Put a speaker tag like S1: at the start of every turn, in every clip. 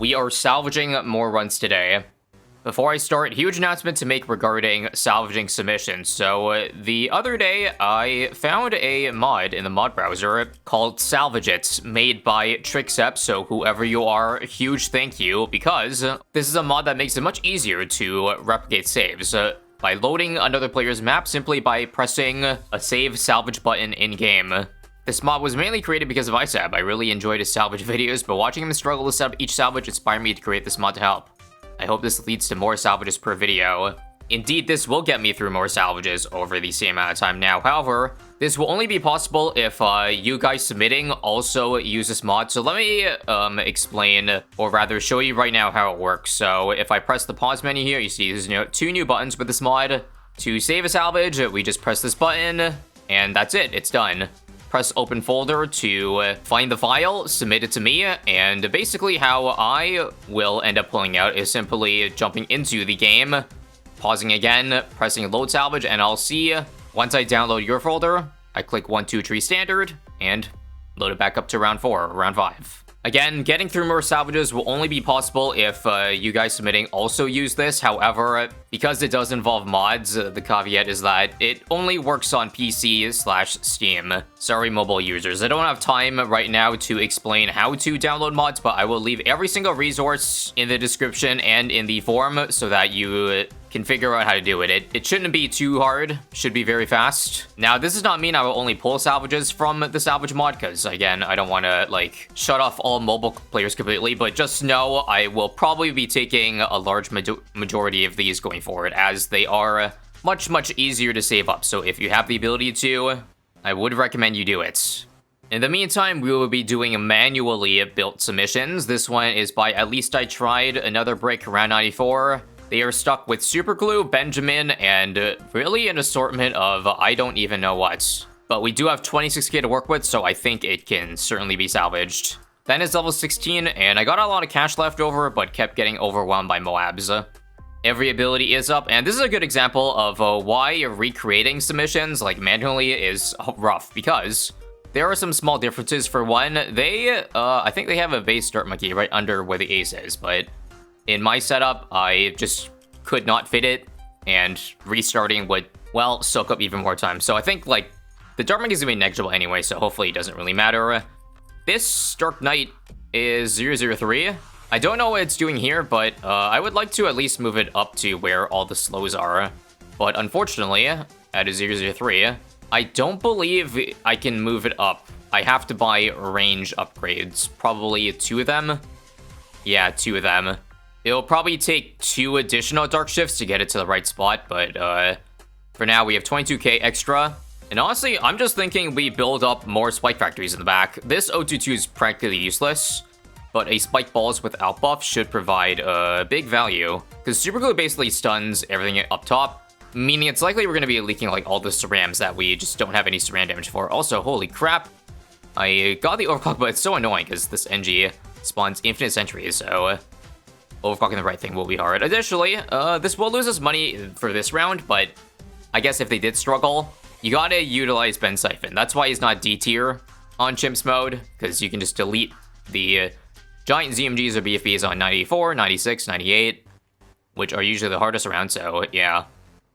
S1: we are salvaging more runs today. Before I start, huge announcement to make regarding salvaging submissions. So the other day, I found a mod in the mod browser called Salvage It, made by Trixep, so whoever you are, huge thank you, because this is a mod that makes it much easier to replicate saves. By loading another player's map simply by pressing a save salvage button in-game. This mod was mainly created because of ISAB. I really enjoyed his salvage videos, but watching him struggle to set up each salvage inspired me to create this mod to help. I hope this leads to more salvages per video. Indeed, this will get me through more salvages over the same amount of time now. However, this will only be possible if you guys submitting also use this mod. So let me explain, or rather show you right now how it works. So if I press the pause menu here, you see there's two new buttons with this mod. To save a salvage, we just press this button, and that's it, it's done. Press open folder to find the file, submit it to me, and basically how I will end up pulling out is simply jumping into the game, pausing again, pressing load salvage, and I'll see once I download your folder, I click 1, 2, 3 standard, and load it back up to round 4 or round 5. Again, getting through more salvages will only be possible if you guys submitting also use this. However, because it does involve mods, the caveat is that it only works on PC/Steam. Sorry, mobile users. I don't have time right now to explain how to download mods, but I will leave every single resource in the description and in the forum so that you can figure out how to do it. It shouldn't be too hard, should be very fast. Now, this does not mean I will only pull salvages from the salvage mod, because again, I don't want to like shut off all mobile players completely, but just know I will probably be taking a large majority of these going forward, as they are much easier to save up. So if you have the ability to, I would recommend you do it. In the meantime, we will be doing manually built submissions. This one is by At Least I Tried, Another Brick, Round 94. They are stuck with Superglue, Benjamin, and really an assortment of I don't even know what. But we do have 26k to work with, so I think it can certainly be salvaged. Ben is level 16, and I got a lot of cash left over, but kept getting overwhelmed by Moabs. Every ability is up, and this is a good example of why recreating submissions, like manually, is rough, because there are some small differences. For one, I think they have a base start monkey right under where the ace is, but in my setup, I just could not fit it, and restarting would, well, soak up even more time. So I think, like, the Dark Monkey is going to be negligible anyway, so hopefully it doesn't really matter. This Dark Knight is 003. I don't know what it's doing here, but I would like to at least move it up to where all the slows are. But unfortunately, at a 003, I don't believe I can move it up. I have to buy range upgrades, probably 2 of them. Yeah, 2 of them. It'll probably take 2 additional dark shifts to get it to the right spot, but for now we have 22k extra. And honestly, I'm just thinking we build up more spike factories in the back. This 022 is practically useless, but a spike balls with outbuff should provide big value, because Superglue basically stuns everything up top, meaning it's likely we're going to be leaking like all the cerams that we just don't have any ceram damage for. Also, holy crap, I got the overclock, but it's so annoying because this NG spawns infinite sentries, so overclocking the right thing will be hard. Additionally, this will lose us money for this round, but I guess if they did struggle, you gotta utilize Ben Siphon. That's why he's not D tier on Chimps mode, because you can just delete the giant ZMGs or BFBs on 94, 96, 98, which are usually the hardest around, so yeah.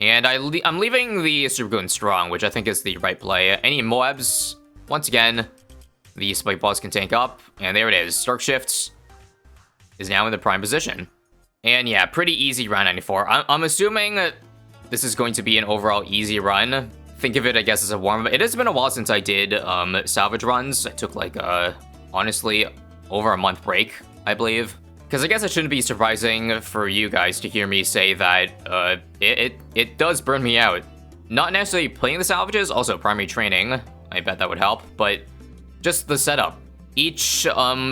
S1: And I'm leaving the Superglue strong, which I think is the right play. Any Moabs, once again, the spike balls can tank up, and there it is. Dark Shifts is now in the prime position. And yeah, pretty easy round 94. I'm assuming that this is going to be an overall easy run. Think of it, I guess, as a warm-up. It has been a while since I did salvage runs. I took like, honestly, over a month break, I believe. Because I guess it shouldn't be surprising for you guys to hear me say that it does burn me out. Not necessarily playing the salvages, also primary training. I bet that would help, but just the setup. Each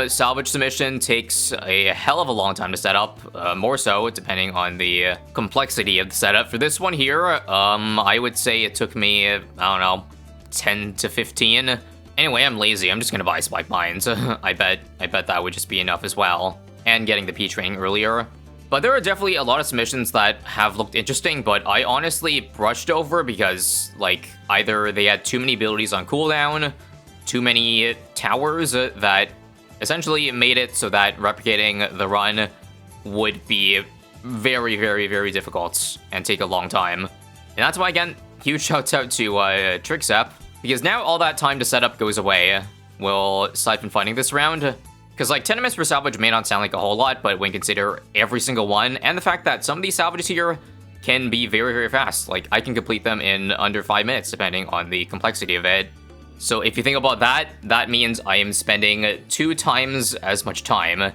S1: salvage submission takes a hell of a long time to set up, more so depending on the complexity of the setup. For this one here, I would say it took me, I don't know, 10 to 15. Anyway, I'm lazy. I'm just gonna buy spike mines. I bet that would just be enough as well. And getting the P training earlier. But there are definitely a lot of submissions that have looked interesting, but I honestly brushed over because, like, either they had too many abilities on cooldown, too many towers that essentially made it so that replicating the run would be very, very, very difficult and take a long time. And that's why, again, huge shouts out to TrickSap, because now all that time to set up goes away. We'll siphon finding this round, because like 10 minutes per salvage may not sound like a whole lot, but when you consider every single one, and the fact that some of these salvages here can be very, very fast. Like, I can complete them in under 5 minutes, depending on the complexity of it. So if you think about that, that means I am spending 2 times as much time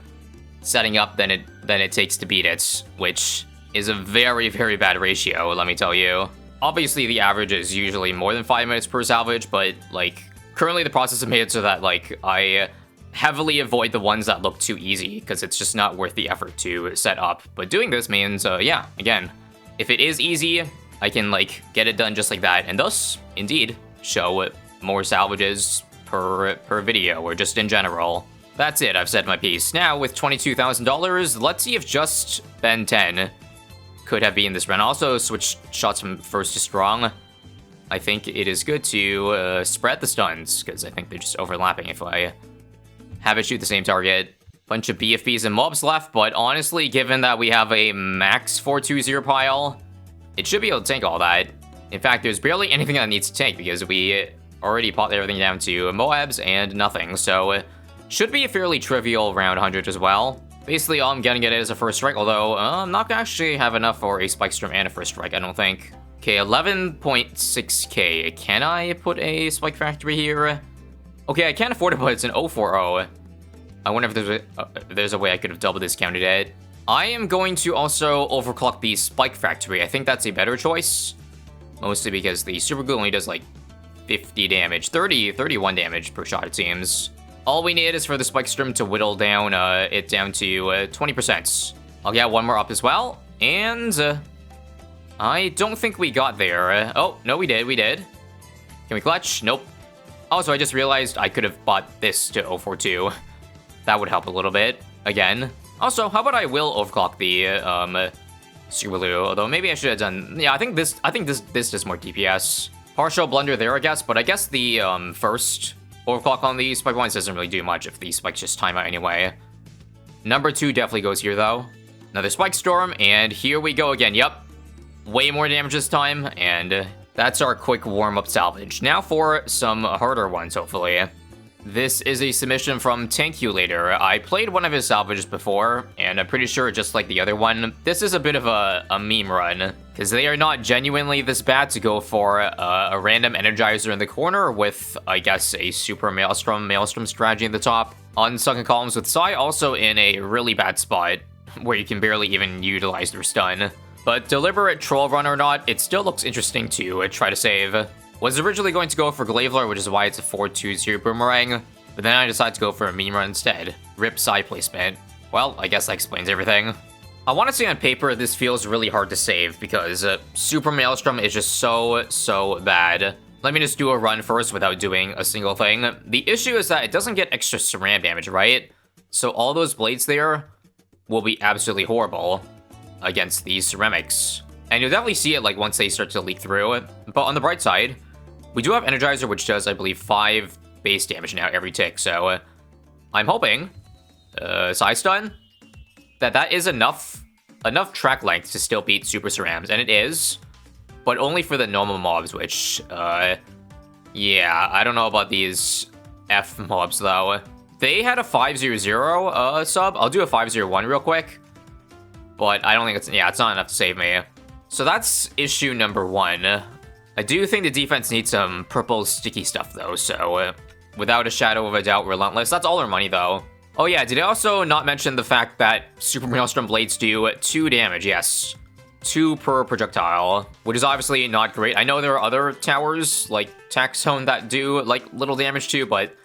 S1: setting up than it takes to beat it, which is a very, very bad ratio, let me tell you. Obviously, the average is usually more than 5 minutes per salvage, but, like, currently the process is made so that, like, I heavily avoid the ones that look too easy, because it's just not worth the effort to set up. But doing this means, yeah, again, if it is easy, I can, like, get it done just like that, and thus, indeed, show more salvages per video, or just in general. That's it, I've said my piece. Now, with $22,000, let's see if just Ben 10 could have been this run. Also, switch shots from first to strong. I think it is good to spread the stuns, because I think they're just overlapping if I have it shoot the same target. Bunch of BFBs and mobs left, but honestly, given that we have a max 420 pile, it should be able to tank all that. In fact, there's barely anything that needs to tank, because we already popped everything down to Moabs and nothing, so should be a fairly trivial round 100 as well. Basically, all I'm gonna get is a first strike, although I'm not gonna actually have enough for a spike storm and a first strike, I don't think. Okay, 11.6k. Can I put a spike factory here? Okay, I can't afford it, but it's an 040. I wonder if there's a way I could have double discounted it. I am going to also overclock the spike factory. I think that's a better choice. Mostly because the super glue only does like 50 damage, 31 damage per shot, it seems. All we need is for the spike storm to whittle down it down to 20%. I'll get one more up as well, and I don't think we got there. Oh, no, we did. Can we clutch? Nope. Also, I just realized I could have bought this to 042. That would help a little bit, again. Also, how about I will overclock the super glue, although maybe I should have done... Yeah, I think this does more DPS. Partial blunder there, I guess, but I guess the first overclock on the spike points doesn't really do much if the spikes just time out anyway. Number 2 definitely goes here, though. Another spike storm, and here we go again. Yep. Way more damage this time, and that's our quick warm-up salvage. Now for some harder ones, hopefully. This is a submission from Tankulator. I played one of his salvages before, and I'm pretty sure just like the other one, this is a bit of a meme run, because they are not genuinely this bad to go for a random Energizer in the corner with, I guess, a super Maelstrom strategy at the top. On sunken columns with Psy, also in a really bad spot, where you can barely even utilize their stun. But deliberate troll run or not, it still looks interesting to try to save. Was originally going to go for Glavler, which is why it's a 420 boomerang, but then I decided to go for a meme run instead. Rip side placement. Well, I guess that explains everything. I want to say on paper this feels really hard to save because Super Maelstrom is just so bad. Let me just do a run first without doing a single thing. The issue is that it doesn't get extra Saran damage, right? So all those blades there will be absolutely horrible against these ceramics. And you'll definitely see it like once they start to leak through. But on the bright side, we do have Energizer, which does, I believe, 5 base damage now every tick. So I'm hoping, Psy Stun, that is enough track length to still beat Super Cerams. And it is, but only for the normal mobs, which, yeah, I don't know about these F mobs, though. They had a 500 sub. I'll do a 501 real quick. But I don't think it's not enough to save me. So that's issue number 1. I do think the defense needs some purple sticky stuff, though, so without a shadow of a doubt, Relentless. That's all our money, though. Oh yeah, did I also not mention the fact that Super Maelstrom Blades do 2 damage? Yes. 2 per projectile, which is obviously not great. I know there are other towers, like Tax Zone, that do, like, little damage too, but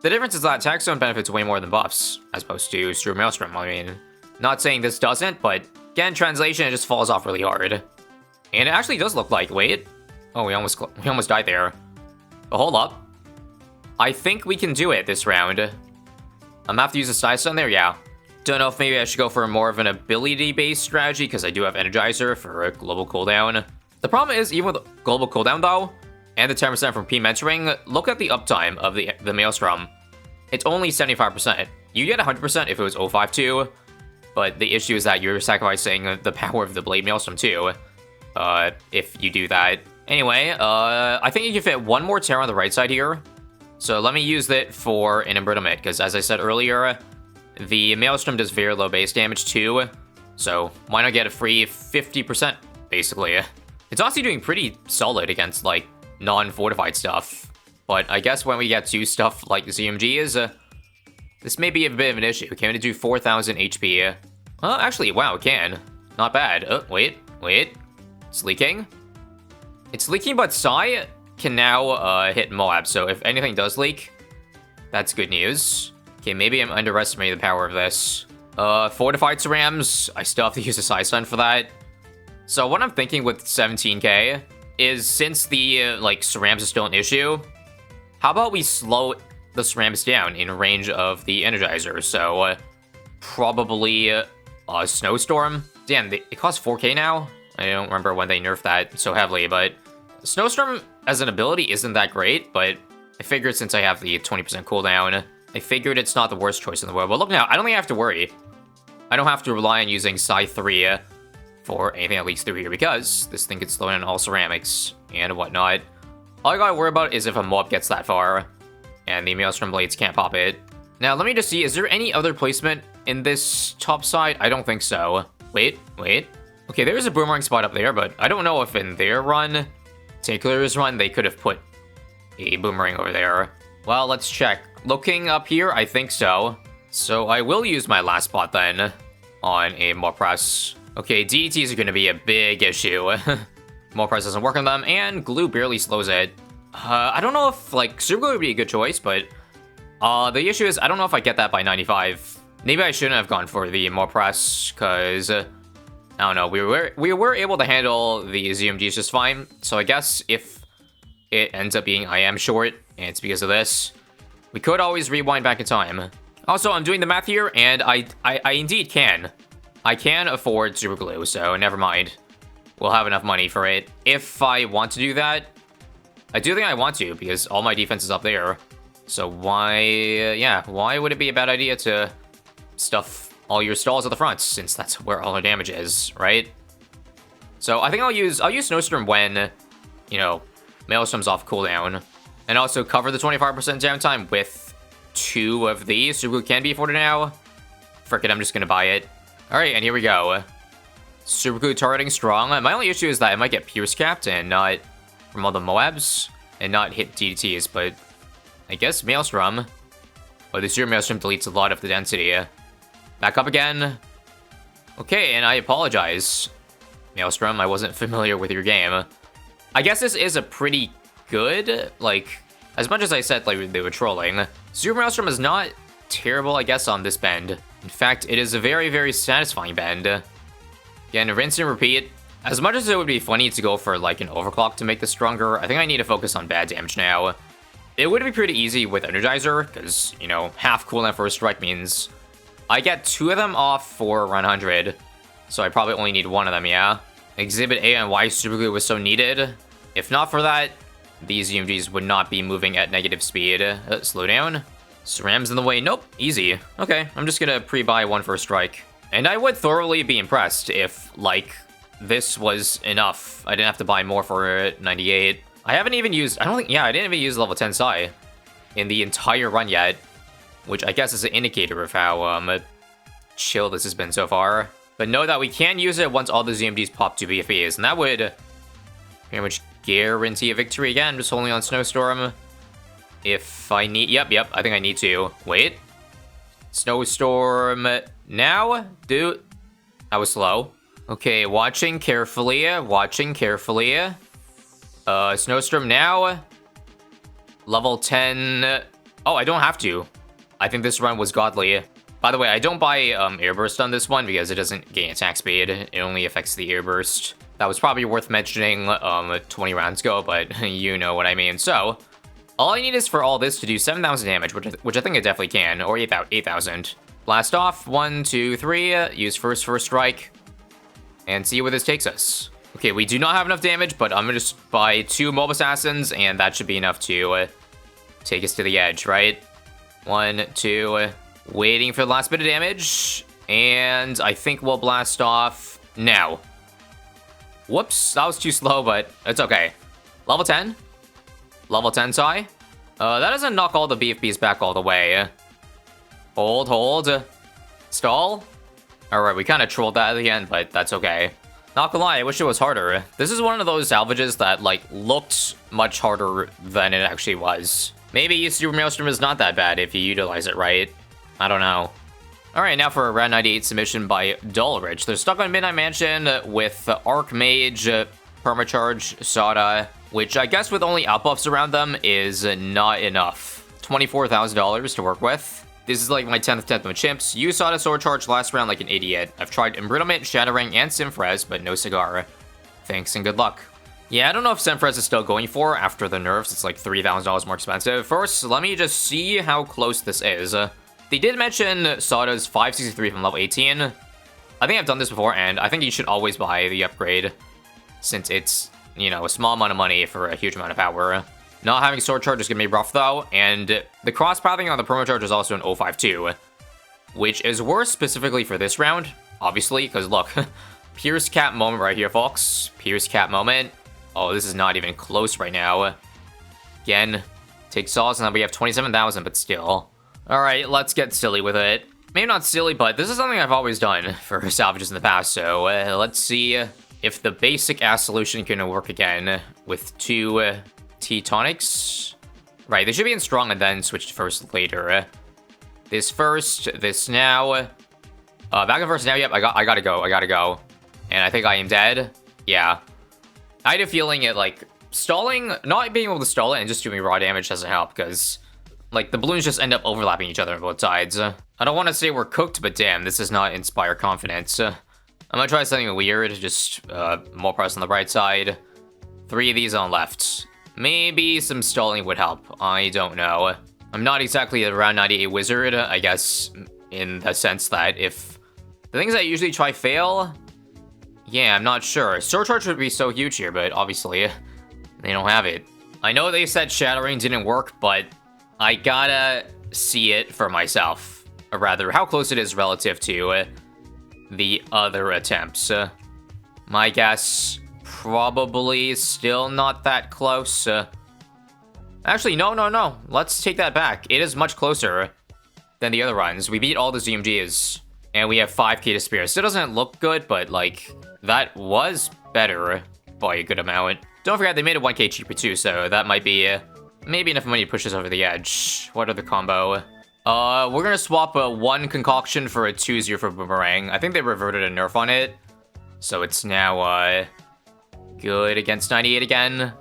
S1: the difference is that Tax Zone benefits way more than buffs, as opposed to Super Maelstrom. I mean, not saying this doesn't, but again, translation, it just falls off really hard. And it actually does look like, wait. Oh, we almost died there. But hold up. I think we can do it this round. I'm gonna have to use a Psy Stun there, yeah. Don't know if maybe I should go for more of an ability-based strategy, because I do have Energizer for a global cooldown. The problem is, even with global cooldown though, and the 10% from P mentoring, look at the uptime of the Maelstrom. It's only 75%. You get 100% if it was 052, but the issue is that you're sacrificing the power of the Blade Maelstrom too, if you do that. Anyway, I think you can fit one more Terror on the right side here. So let me use it for an Embrittlement, because as I said earlier, the Maelstrom does very low base damage too. So why not get a free 50%, basically. It's honestly doing pretty solid against, like, non-fortified stuff. But I guess when we get to stuff like the ZMGs, this may be a bit of an issue. Can it do 4,000 HP? Actually, wow, it can. Not bad. Wait. It's leaking. It's leaking, but Sai can now hit Moab, so if anything does leak, that's good news. Okay, maybe I'm underestimating the power of this. Fortified Cerams, I still have to use a Sai stun for that. So what I'm thinking with 17k is, since the, like, Cerams is still an issue, how about we slow the Cerams down in range of the Energizer? So, probably Snowstorm. Damn, it costs 4k now? I don't remember when they nerfed that so heavily, but Snowstorm as an ability isn't that great, but I figured since I have the 20% cooldown, I figured it's not the worst choice in the world. But look now, I don't think I have to worry. I don't have to rely on using Psi 3 for anything that leaks through here, because this thing can slow down all ceramics and whatnot. All I gotta worry about is if a mob gets that far, and the Maelstrom Blades can't pop it. Now, let me just see, is there any other placement in this top side? I don't think so. Wait. Okay, there's a boomerang spot up there, but I don't know if in their run, Tinker's run, they could have put a boomerang over there. Well, let's check. Looking up here, I think so. So I will use my last spot then on a Mob Press. Okay, DDTs are going to be a big issue. Mob Press doesn't work on them, and Glue barely slows it. I don't know if, like, Super Glue would be a good choice, but the issue is I don't know if I get that by 95. Maybe I shouldn't have gone for the Mob Press, because I don't know, we were able to handle the ZMGs just fine. So I guess if it ends up being I am short, and it's because of this, we could always rewind back in time. Also, I'm doing the math here, and I indeed can. I can afford Super Glue, so never mind. We'll have enough money for it. If I want to do that, I do think I want to, because all my defense is up there. So why would it be a bad idea to stuff all your stalls at the front, since that's where all our damage is, right? So I think I'll use Snowstorm when, you know, Maelstrom's off cooldown, and also cover the 25% downtime with 2 of these. Super Glue can be afforded now. Frick it, I'm just gonna buy it. Alright, and here we go. Super Glue targeting strong. My only issue is that I might get Pierce capped and not from all the Moabs, and not hit DDTs, but I guess Maelstrom. Oh, the Zero Maelstrom deletes a lot of the density. Back up again. Okay, and I apologize, Maelstrom. I wasn't familiar with your game. I guess this is a pretty good, like, as much as I said like they were trolling, Zero Maelstrom is not terrible, I guess, on this bend. In fact, it is a very, very satisfying bend. Again, rinse and repeat. As much as it would be funny to go for, like, an overclock to make this stronger, I think I need to focus on bad damage now. It would be pretty easy with Energizer, because, you know, half cooldown for a strike means I get 2 of them off for 100, so I probably only need 1 of them, yeah? Exhibit A on why Super Glue was so needed. If not for that, these UMGs would not be moving at negative speed. Slow down. Cerams in the way. Nope. Easy. Okay, I'm just gonna pre-buy 1 for a strike. And I would thoroughly be impressed if, like, this was enough. I didn't have to buy more for 98. I haven't even used... I didn't even use level 10 Psi in the entire run yet, which I guess is an indicator of how chill this has been so far. But know that we can use it once all the ZMDs pop to BFEs, and that would pretty much guarantee a victory again. I'm just holding on Snowstorm. If I need... Yep, I think I need to. Wait. Snowstorm now? Dude. That was slow. Okay, watching carefully. Snowstorm now. Level 10. Oh, I don't have to. I think this run was godly. By the way, I don't buy Airburst on this one because it doesn't gain attack speed. It only affects the Airburst. That was probably worth mentioning 20 rounds ago, but you know what I mean. So, all I need is for all this to do 7,000 damage, which I think it definitely can, or 8,000. Blast off, 1, 2, 3, use first strike, and see where this takes us. Okay, we do not have enough damage, but I'm gonna just buy 2 Mob Assassins, and that should be enough to take us to the edge, right? 1, 2, Waiting for the last bit of damage. And I think we'll blast off now. Whoops, that was too slow, but it's okay. Level 10. Level 10 Sai. That doesn't knock all the BFBs back all the way. Hold. Stall. Alright, we kind of trolled that at the end, but that's okay. Not gonna lie, I wish it was harder. This is one of those salvages that, like, looked much harder than it actually was. Maybe Super Maelstrom is not that bad if you utilize it right. I don't know. Alright, now for a round 98 submission by Dulrich. They're stuck on Midnight Mansion with Archmage, Permacharge, Sada, which I guess with only outbuffs around them is not enough. $24,000 to work with. This is like my 10th attempt with Chimps. Use Sada Sword Charge last round like an idiot. I've tried Embrittlement, Shattering, and Simfrez, but no cigar. Thanks and good luck. Yeah, I don't know if Simfrez is still going for after the nerfs. It's like $3,000 more expensive. First, let me just see how close this is. They did mention Sada's 563 from level 18. I think I've done this before, and I think you should always buy the upgrade since it's, you know, a small amount of money for a huge amount of power. Not having Sword Charge is going to be rough, though, and the cross-pathing on the Permacharge is also an 052, which is worse specifically for this round, obviously, because look, Pierce Cap moment right here, folks. Pierce Cap moment. Oh, this is not even close right now. Again, take Sauce, and then we have 27,000, but still. Alright, let's get silly with it. Maybe not silly, but this is something I've always done for salvages in the past, so let's see if the basic-ass solution can work again with two T-tonics. Right, they should be in strong and then switch to first later. This first, this now. Back in first now, yep, I gotta go. And I think I am dead. Yeah. I had a feeling it, like, stalling, not being able to stall it and just doing raw damage doesn't help, because, like, the balloons just end up overlapping each other on both sides. I don't want to say we're cooked, but damn, this does not inspire confidence. I'm gonna try something weird, just more press on the right side. 3 of these on left. Maybe some stalling would help, I don't know. I'm not exactly a round 98 wizard, I guess, in the sense that if the things I usually try fail, yeah, I'm not sure. Sword Charge would be so huge here, but obviously, they don't have it. I know they said Shattering didn't work, but I gotta see it for myself. Or rather, how close it is relative to the other attempts. My guess, probably still not that close. Actually, no. Let's take that back. It is much closer than the other runs. We beat all the ZMGs, and we have 5k to spare. Still doesn't look good, but, like, that was better by a good amount. Don't forget, they made it 1k cheaper, too, so that might be maybe enough money to push us over the edge. What other combo? We're gonna swap a 1 Concoction for a 2-0 for Boomerang. I think they reverted a nerf on it, so it's now, good against 98 again.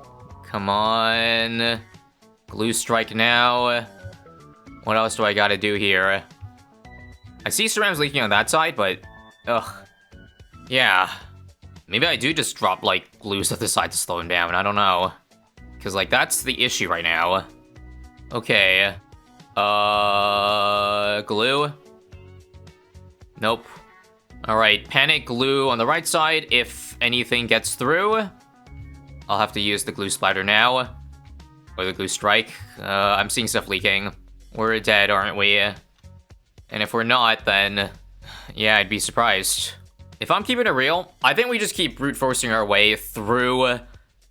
S1: Come on. Glue Strike now. What else do I gotta do here? I see Ceram's leaking on that side, but... ugh. Yeah. Maybe I do just drop, like, glues at the side to slow him down. I don't know. Because, like, that's the issue right now. Okay. Glue? Nope. Alright, Panic Glue on the right side. If anything gets through, I'll have to use the Glue Splatter now. Or the Glue Strike. I'm seeing stuff leaking. We're dead, aren't we? And if we're not, then... yeah, I'd be surprised. If I'm keeping it real, I think we just keep brute forcing our way through,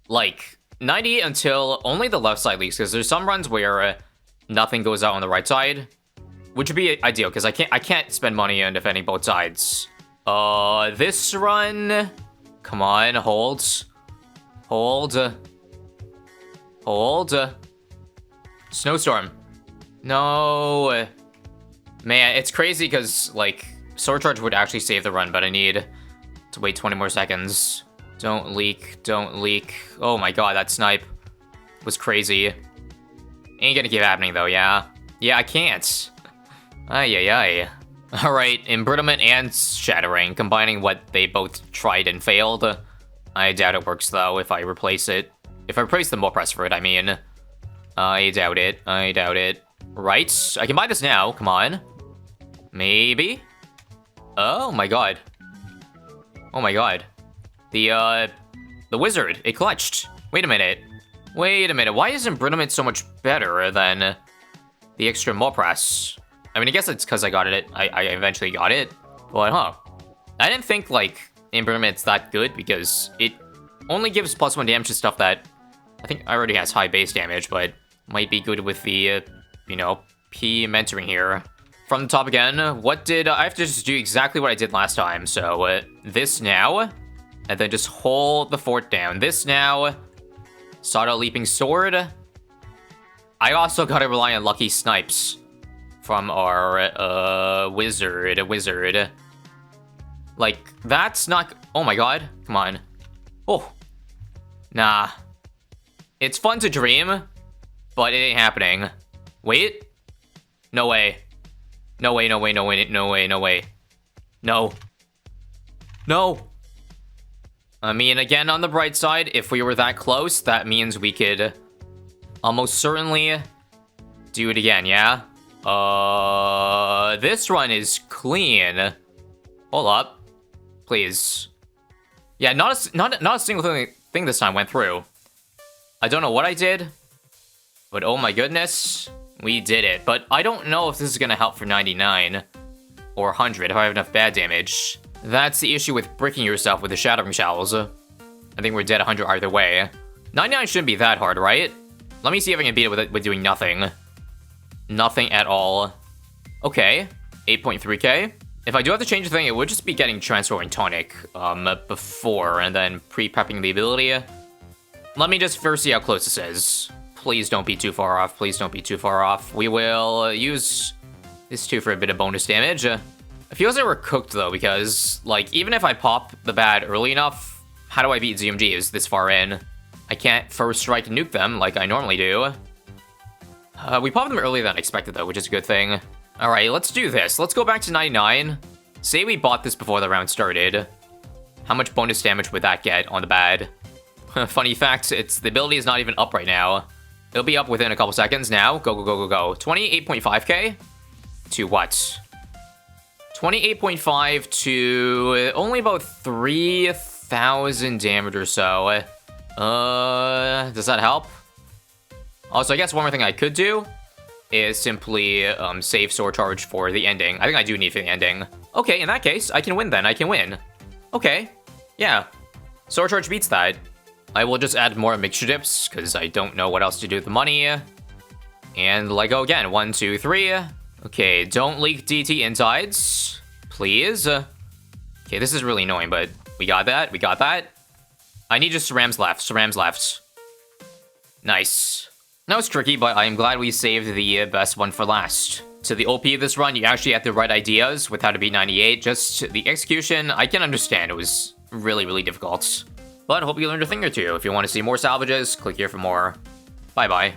S1: like, 98 until only the left side leaks, because there's some runs where nothing goes out on the right side, which would be ideal, because I can't spend money on defending both sides. This run... come on, hold. Snowstorm. No. Man, it's crazy because, like, Sword Charge would actually save the run, but I need to wait 20 more seconds. Don't leak. Oh my god, that snipe was crazy. Ain't gonna keep happening, though, yeah? Yeah, I can't. Ay. Alright, Embrittlement and Shattering, combining what they both tried and failed. I doubt it works, though, if I replace it. If I replace the more press for it, I mean. I doubt it. Right, I can buy this now, come on. Maybe? Oh my god. The wizard, it clutched. Wait a minute, why isn't Embrittlement so much better than the extra more press? I mean, I guess it's because I got it. I eventually got it. But, I didn't think, like, Impermanent's that good because it only gives +1 damage to stuff that I think already has high base damage, but might be good with the, you know, P mentoring here. From the top again, what did... I have to just do exactly what I did last time. So, this now, and then just hold the fort down. This now, Sada Leaping Sword. I also gotta rely on Lucky Snipes from our, wizard. Like, that's not... Oh my god, come on. Oh. Nah. It's fun to dream, but it ain't happening. Wait. No way. No way, no way, no way, no way, no way. No. No. I mean, again, on the bright side, if we were that close, that means we could almost certainly do it again, yeah? This run is clean. Hold up. Please. Yeah, not a single thing this time went through. I don't know what I did, but oh my goodness, we did it. But I don't know if this is gonna help for 99 or 100 if I have enough bad damage. That's the issue with bricking yourself with the Shattering Shells. I think we're dead 100 either way. 99 shouldn't be that hard, right? Let me see if I can beat it with doing nothing. Nothing at all. Okay, 8.3k. If I do have to change the thing, it would just be getting Transforming Tonic before, and then pre-prepping the ability. Let me just first see how close this is. Please don't be too far off. Please don't be too far off. We will use this too for a bit of bonus damage. It feels like we're cooked, though, because, like, even if I pop the bad early enough, how do I beat ZMGs this far in? I can't first strike and nuke them like I normally do. We popped them earlier than expected, though, which is a good thing. Alright, let's do this. Let's go back to 99. Say we bought this before the round started. How much bonus damage would that get on the bad? Funny fact, the ability is not even up right now. It'll be up within a couple seconds now. Go, go, go, go, go. 28.5k? To what? 28.5 to only about 3,000 damage or so. Does that help? Also, I guess one more thing I could do is simply save Sword Charge for the ending. I think I do need for the ending. Okay, in that case, I can win then. I can win. Okay, yeah. Sword Charge beats that. I will just add more mixture dips, because I don't know what else to do with the money. And let go again. 1, 2, 3. Okay, don't leak DT insides, please. Okay, this is really annoying, but we got that. We got that. I need just Rams left. Rams left. Nice. That was tricky, but I'm glad we saved the best one for last. So the OP of this run, you actually had the right ideas with how to beat 98. Just the execution, I can understand. It was really, really difficult. But I hope you learned a thing or two. If you want to see more salvages, click here for more. Bye-bye.